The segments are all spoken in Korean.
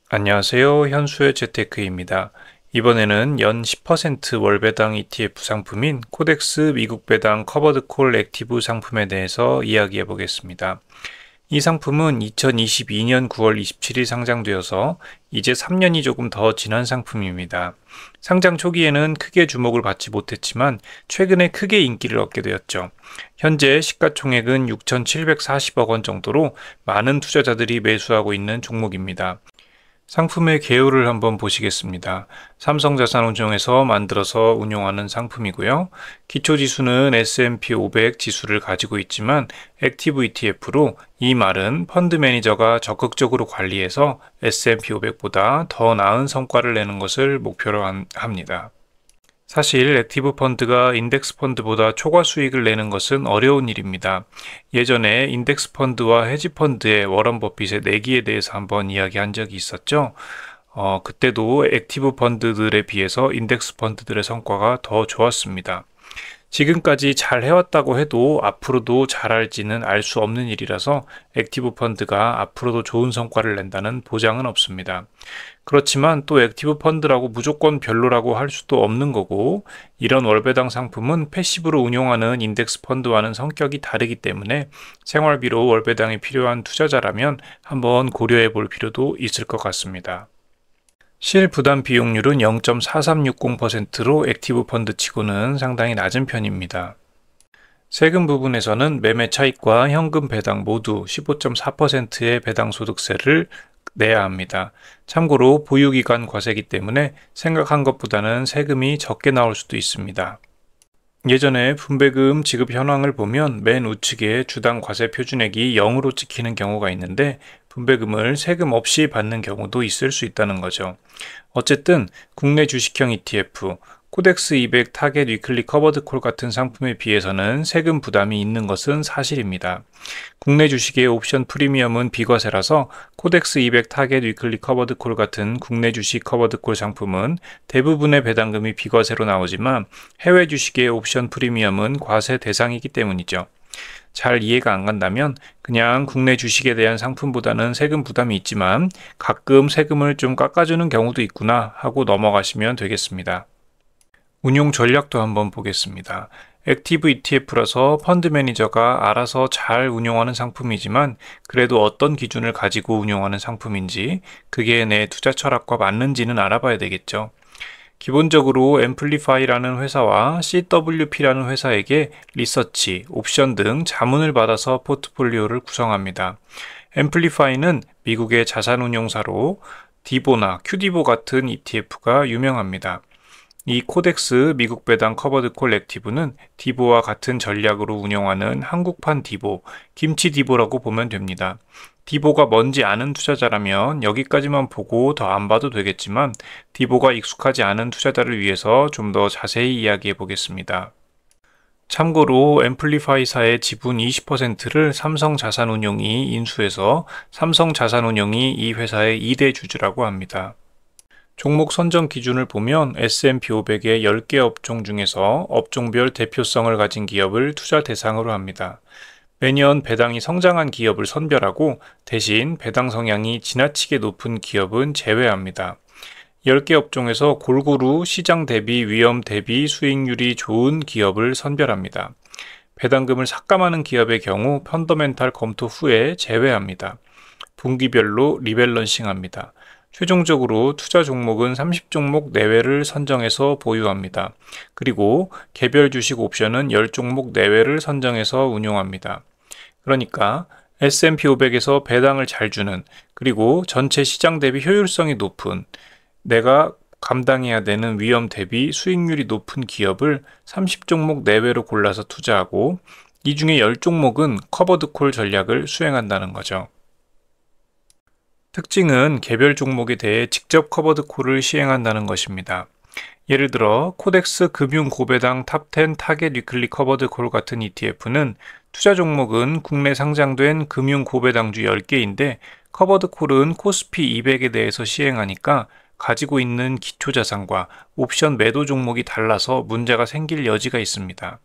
안녕하세요. 현수의 재테크입니다. 이번에는 연 10% 월배당 ETF 상품인 코덱스 미국 배당 커버드 콜 액티브 상품에 대해서 이야기해 보겠습니다. 이 상품은 2022년 9월 27일 상장되어서 이제 3년이 조금 더 지난 상품입니다. 상장 초기에는 크게 주목을 받지 못했지만 최근에 크게 인기를 얻게 되었죠. 현재 시가총액은 6,740억 원 정도로 많은 투자자들이 매수하고 있는 종목입니다. 상품의 개요를 한번 보시겠습니다. 삼성자산운용에서 만들어서 운용하는 상품이고요. 기초지수는 S&P 500 지수를 가지고 있지만 액티브 ETF로 이 말은 펀드 매니저가 적극적으로 관리해서 S&P 500보다 더 나은 성과를 내는 것을 목표로 합니다. 사실 액티브 펀드가 인덱스 펀드보다 초과 수익을 내는 것은 어려운 일입니다. 예전에 인덱스 펀드와 헤지 펀드의 워런 버핏의 내기에 대해서 한번 이야기한 적이 있었죠. 그때도 액티브 펀드들에 비해서 인덱스 펀드들의 성과가 더 좋았습니다. 지금까지 잘 해왔다고 해도 앞으로도 잘할지는 알 수 없는 일이라서 액티브 펀드가 앞으로도 좋은 성과를 낸다는 보장은 없습니다. 그렇지만 또 액티브 펀드라고 무조건 별로라고 할 수도 없는 거고, 이런 월배당 상품은 패시브로 운용하는 인덱스 펀드와는 성격이 다르기 때문에 생활비로 월배당이 필요한 투자자라면 한번 고려해 볼 필요도 있을 것 같습니다. 실부담 비용률은 0.4360%로 액티브 펀드 치고는 상당히 낮은 편입니다. 세금 부분에서는 매매 차익과 현금 배당 모두 15.4%의 배당 소득세를 내야 합니다. 참고로 보유기간 과세기 때문에 생각한 것보다는 세금이 적게 나올 수도 있습니다. 예전에 분배금 지급 현황을 보면 맨 우측에 주당 과세 표준액이 0으로 찍히는 경우가 있는데 분배금을 세금 없이 받는 경우도 있을 수 있다는 거죠. 어쨌든 국내 주식형 ETF, 코덱스 200 타겟 위클리 커버드 콜 같은 상품에 비해서는 세금 부담이 있는 것은 사실입니다. 국내 주식의 옵션 프리미엄은 비과세라서 코덱스 200 타겟 위클리 커버드 콜 같은 국내 주식 커버드 콜 상품은 대부분의 배당금이 비과세로 나오지만 해외 주식의 옵션 프리미엄은 과세 대상이기 때문이죠. 잘 이해가 안 간다면 그냥 국내 주식에 대한 상품보다는 세금 부담이 있지만 가끔 세금을 좀 깎아주는 경우도 있구나 하고 넘어가시면 되겠습니다. 운용 전략도 한번 보겠습니다. 액티브 ETF라서 펀드 매니저가 알아서 잘 운용하는 상품이지만 그래도 어떤 기준을 가지고 운용하는 상품인지 그게 내 투자 철학과 맞는지는 알아봐야 되겠죠. 기본적으로 앰플리파이라는 회사와 CWP라는 회사에게 리서치, 옵션 등 자문을 받아서 포트폴리오를 구성합니다. 앰플리파이는 미국의 자산운용사로 디보나 큐디보 같은 ETF가 유명합니다. 이 코덱스 미국 배당 커버드 콜 액티브는 디보와 같은 전략으로 운영하는 한국판 디보, 김치 디보라고 보면 됩니다. 디보가 뭔지 아는 투자자라면 여기까지만 보고 더 안 봐도 되겠지만 디보가 익숙하지 않은 투자자를 위해서 좀 더 자세히 이야기해 보겠습니다. 참고로 앰플리파이사의 지분 20%를 삼성자산운용이 인수해서 삼성자산운용이 이 회사의 2대 주주라고 합니다. 종목 선정 기준을 보면 S&P 500의 10개 업종 중에서 업종별 대표성을 가진 기업을 투자 대상으로 합니다. 매년 배당이 성장한 기업을 선별하고 대신 배당 성향이 지나치게 높은 기업은 제외합니다. 10개 업종에서 골고루 시장 대비 위험 대비 수익률이 좋은 기업을 선별합니다. 배당금을 삭감하는 기업의 경우 펀더멘탈 검토 후에 제외합니다. 분기별로 리밸런싱합니다. 최종적으로 투자 종목은 30종목 내외를 선정해서 보유합니다. 그리고 개별 주식 옵션은 10종목 내외를 선정해서 운용합니다. 그러니까 S&P 500에서 배당을 잘 주는, 그리고 전체 시장 대비 효율성이 높은, 내가 감당해야 되는 위험 대비 수익률이 높은 기업을 30종목 내외로 골라서 투자하고 이 중에 10종목은 커버드 콜 전략을 수행한다는 거죠. 특징은 개별 종목에 대해 직접 커버드 콜을 시행한다는 것입니다. 예를 들어 코덱스 금융 고배당 탑10 타겟 위클리 커버드 콜 같은 ETF는 투자 종목은 국내 상장된 금융 고배당주 10개인데 커버드 콜은 코스피 200에 대해서 시행하니까 가지고 있는 기초자산과 옵션 매도 종목이 달라서 문제가 생길 여지가 있습니다.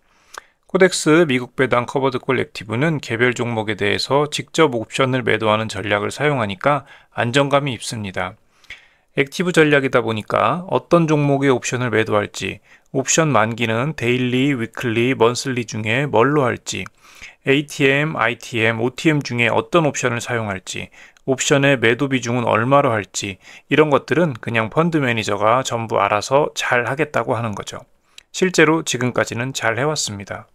코덱스 미국 배당 커버드 콜 액티브는 개별 종목에 대해서 직접 옵션을 매도하는 전략을 사용하니까 안정감이 있습니다. 액티브 전략이다 보니까 어떤 종목의 옵션을 매도할지, 옵션 만기는 데일리, 위클리, 먼슬리 중에 뭘로 할지, ATM, ITM, OTM 중에 어떤 옵션을 사용할지, 옵션의 매도 비중은 얼마로 할지, 이런 것들은 그냥 펀드 매니저가 전부 알아서 잘 하겠다고 하는 거죠. 실제로 지금까지는 잘 해왔습니다.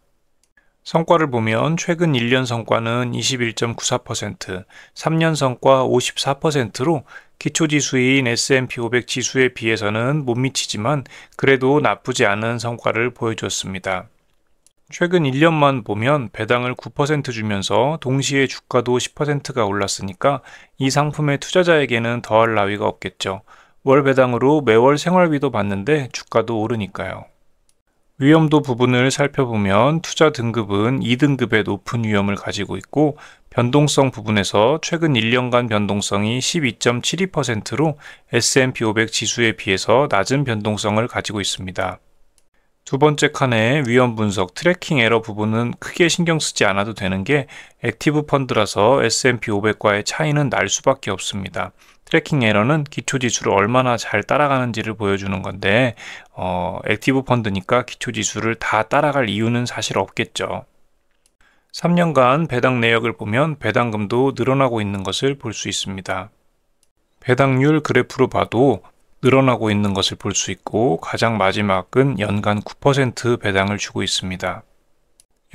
성과를 보면 최근 1년 성과는 21.94%, 3년 성과 54%로 기초지수인 S&P 500 지수에 비해서는 못 미치지만 그래도 나쁘지 않은 성과를 보여줬습니다. 최근 1년만 보면 배당을 9% 주면서 동시에 주가도 10%가 올랐으니까 이 상품의 투자자에게는 더할 나위가 없겠죠. 월 배당으로 매월 생활비도 받는데 주가도 오르니까요. 위험도 부분을 살펴보면 투자 등급은 2등급의 높은 위험을 가지고 있고 변동성 부분에서 최근 1년간 변동성이 12.72%로 S&P 500 지수에 비해서 낮은 변동성을 가지고 있습니다. 두 번째 칸의 위험 분석 트래킹 에러 부분은 크게 신경 쓰지 않아도 되는 게 액티브 펀드라서 S&P 500과의 차이는 날 수밖에 없습니다. 트래킹 에러는 기초지수를 얼마나 잘 따라가는지를 보여주는 건데 액티브 펀드니까 기초지수를 다 따라갈 이유는 사실 없겠죠. 3년간 배당 내역을 보면 배당금도 늘어나고 있는 것을 볼 수 있습니다. 배당률 그래프로 봐도 늘어나고 있는 것을 볼 수 있고 가장 마지막은 연간 9% 배당을 주고 있습니다.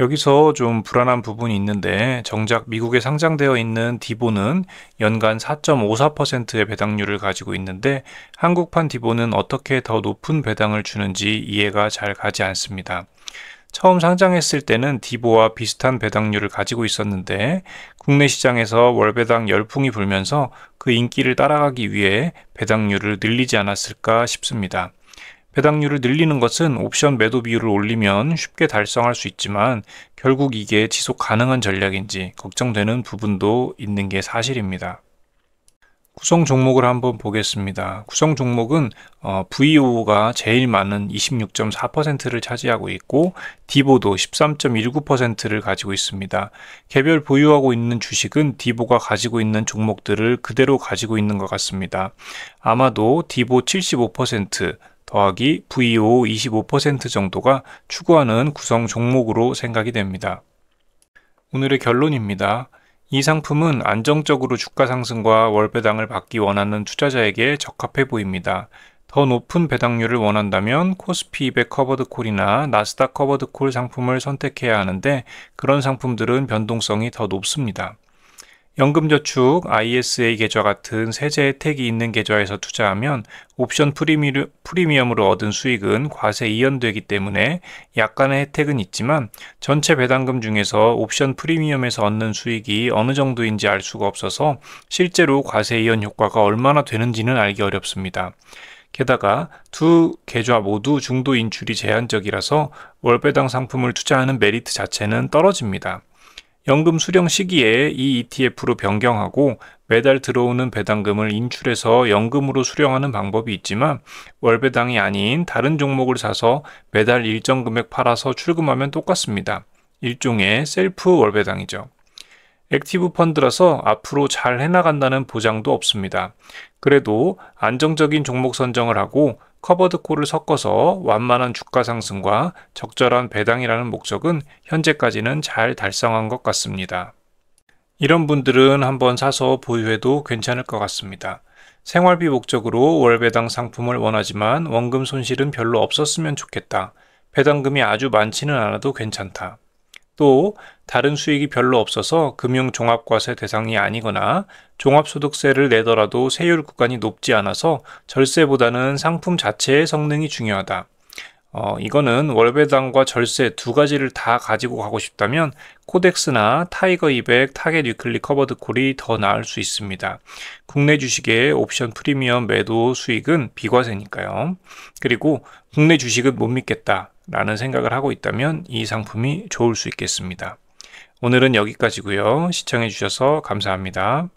여기서 좀 불안한 부분이 있는데 정작 미국에 상장되어 있는 디보는 연간 4.54%의 배당률을 가지고 있는데 한국판 디보는 어떻게 더 높은 배당을 주는지 이해가 잘 가지 않습니다. 처음 상장했을 때는 디보와 비슷한 배당률을 가지고 있었는데 국내 시장에서 월배당 열풍이 불면서 그 인기를 따라가기 위해 배당률을 늘리지 않았을까 싶습니다. 배당률을 늘리는 것은 옵션 매도 비율을 올리면 쉽게 달성할 수 있지만 결국 이게 지속 가능한 전략인지 걱정되는 부분도 있는 게 사실입니다. 구성 종목을 한번 보겠습니다. 구성 종목은 VO가 제일 많은 26.4%를 차지하고 있고 디보도 13.19%를 가지고 있습니다. 개별 보유하고 있는 주식은 디보가 가지고 있는 종목들을 그대로 가지고 있는 것 같습니다. 아마도 디보 75% 더하기 VO 25% 정도가 추구하는 구성 종목으로 생각이 됩니다. 오늘의 결론입니다. 이 상품은 안정적으로 주가 상승과 월 배당을 받기 원하는 투자자에게 적합해 보입니다. 더 높은 배당률을 원한다면 코스피 200 커버드 콜이나 나스닥 커버드 콜 상품을 선택해야 하는데 그런 상품들은 변동성이 더 높습니다. 연금저축, ISA 계좌 같은 세제 혜택이 있는 계좌에서 투자하면 옵션 프리미엄으로 얻은 수익은 과세 이연되기 때문에 약간의 혜택은 있지만 전체 배당금 중에서 옵션 프리미엄에서 얻는 수익이 어느 정도인지 알 수가 없어서 실제로 과세 이연 효과가 얼마나 되는지는 알기 어렵습니다. 게다가 두 계좌 모두 중도 인출이 제한적이라서 월배당 상품을 투자하는 메리트 자체는 떨어집니다. 연금 수령 시기에 이 ETF로 변경하고 매달 들어오는 배당금을 인출해서 연금으로 수령하는 방법이 있지만 월배당이 아닌 다른 종목을 사서 매달 일정 금액 팔아서 출금하면 똑같습니다. 일종의 셀프 월배당이죠. 액티브 펀드라서 앞으로 잘 해나간다는 보장도 없습니다. 그래도 안정적인 종목 선정을 하고 커버드 콜을 섞어서 완만한 주가 상승과 적절한 배당이라는 목적은 현재까지는 잘 달성한 것 같습니다. 이런 분들은 한번 사서 보유해도 괜찮을 것 같습니다. 생활비 목적으로 월배당 상품을 원하지만 원금 손실은 별로 없었으면 좋겠다. 배당금이 아주 많지는 않아도 괜찮다. 또 다른 수익이 별로 없어서 금융종합과세 대상이 아니거나 종합소득세를 내더라도 세율 구간이 높지 않아서 절세보다는 상품 자체의 성능이 중요하다. 이거는 월배당과 절세 두 가지를 다 가지고 가고 싶다면 코덱스나 타이거 200 타겟 위클리 커버드 콜이 더 나을 수 있습니다. 국내 주식의 옵션 프리미엄 매도 수익은 비과세니까요. 그리고 국내 주식은 못 믿겠다 라는 생각을 하고 있다면 이 상품이 좋을 수 있겠습니다. 오늘은 여기까지고요. 시청해 주셔서 감사합니다.